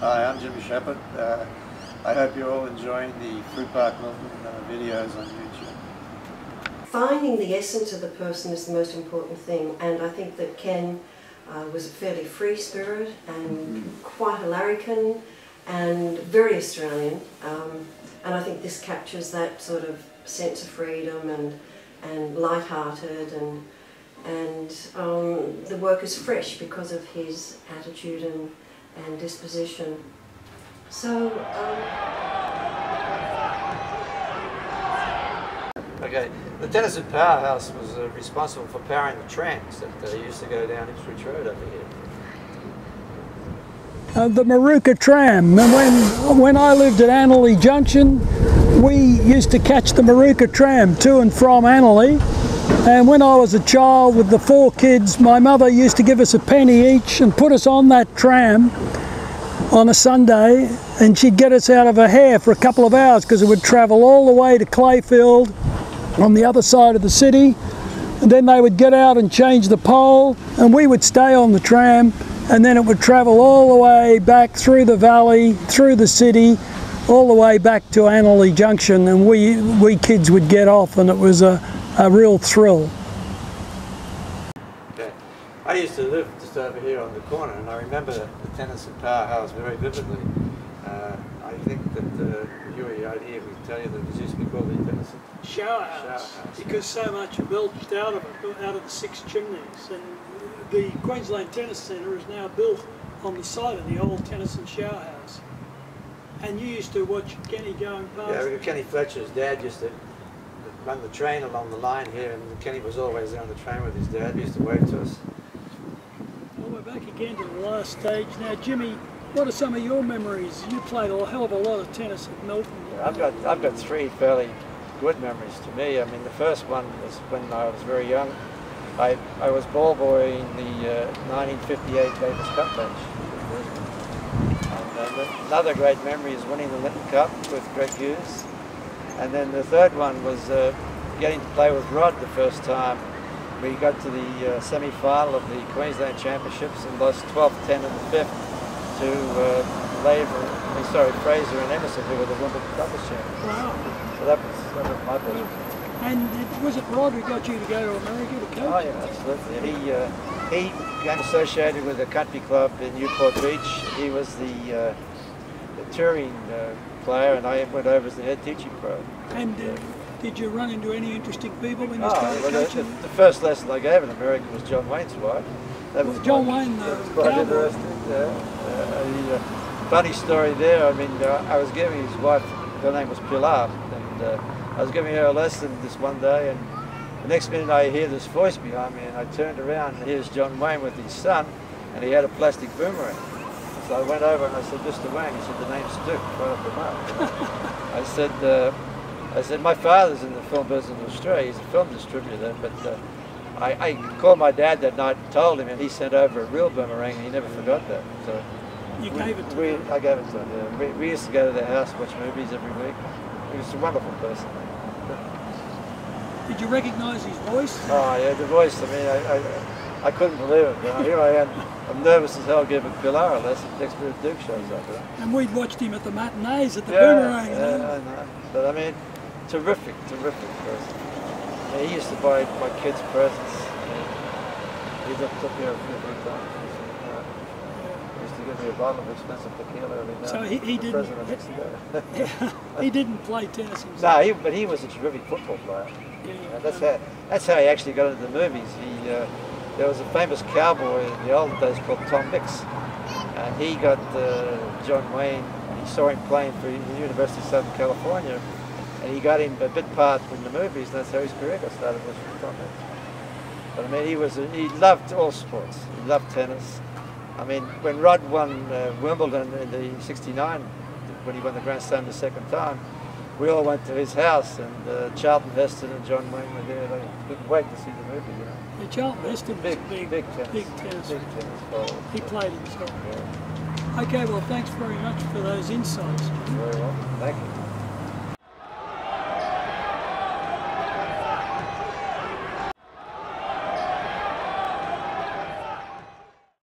Hi, I'm Jimmy Shepherd. I hope you're all enjoying the Frew Park Milton videos on YouTube. Finding the essence of the person is the most important thing, and I think that Ken was a fairly free spirit and quite a larrikin and very Australian, and I think this captures that sort of sense of freedom and light-hearted, and the work is fresh because of his attitude and disposition. So, Okay, the Tennyson Powerhouse was responsible for powering the trams that used to go down Ipswich Road over here. The Maruka tram. When I lived at Annerley Junction, we used to catch the Maruka tram to and from Annerley. And when I was a child with the 4 kids, my mother used to give us a penny each and put us on that tram on a Sunday, and she'd get us out of her hair for a couple of hours because it would travel all the way to Clayfield on the other side of the city, and then they would get out and change the pole and we would stay on the tram, and then it would travel all the way back through the valley, through the city, all the way back to Annerley Junction, and we kids would get off, and it was a real thrill. Okay. I used to live just over here on the corner, and I remember the Tennyson Powerhouse very vividly. I think that Hughie out here would tell you that it used to be called the Tennyson Shower House, because so much belched out of it, out of the 6 chimneys, and the Queensland Tennis Centre is now built on the site of the old Tennyson Shower House. And you used to watch Kenny going past. Yeah, Kenny Fletcher's dad used to run the train along the line here, and Kenny was always there on the train with his dad. He used to wave to us. Well, we're back again to the last stage. Now, Jimmy, what are some of your memories? You played a hell of a lot of tennis at Milton. I've got 3 fairly good memories to me. I mean, the first one was when I was very young. I was ball boy in the 1958 Davis Cup match. And another great memory is winning the Linton Cup with Greg Hughes. And then the third one was getting to play with Rod the first time. We got to the semi-final of the Queensland Championships and lost 12-10 in the 5th to Fraser and Emerson, who were the Wimbledon doubles champions. Wow. So that was my pleasure. And was it Rod who got you to go to America to coach? Oh yeah, absolutely. He became associated with a country club in Newport Beach. He was the touring player, and I went over as the head teaching pro. And did you run into any interesting people when you started coaching? The first lesson I gave in America was John Wayne's wife. That was John Wayne, quite interesting. Funny story there. I mean, I was giving his wife, her name was Pilar, and I was giving her a lesson this one day, and the next minute I hear this voice behind me, and I turned around, and here's John Wayne with his son, and he had a plastic boomerang. So I went over and I said, "Mr. Wayne," he said, "the name's Duke, right off the mark." I said, "My father's in the film business in Australia. He's a film distributor, but I called my dad that night and told him, and he sent over a real boomerang, and he never forgot that." So you gave it to him? I gave it to him, yeah. We used to go to their house, watch movies every week. He was a wonderful person. Did you recognise his voice? Oh yeah, the voice, I mean, I couldn't believe it. You know, here I am, I'm nervous as hell giving Pilar a lesson, next minute Duke shows up. You know? And we'd watched him at the matinees at the Boomerang. Yeah, I know. But I mean, terrific person. I mean, he used to buy my kids presents. He took care of me every time. He used to give me a bottle of expensive tequila every night. So he didn't play tennis himself? No, but he was a terrific football player. Yeah, that's how he actually got into the movies. There was a famous cowboy in the old days called Tom Mix, and he got John Wayne. He saw him playing for the University of Southern California, and he got him a bit part in the movies, and that's how his career got started, was with Tom Mix. But I mean, he loved all sports. He loved tennis. I mean, when Rod won Wimbledon in the '69, when he won the Grand Slam the second time, we all went to his house, and Charlton Heston and John Wayne were there. They couldn't wait to see the movie, you know. Yeah, Charlton Heston was big tennis ball. He played himself. Yeah. Okay, well, thanks very much for those insights. Very well. Thank you.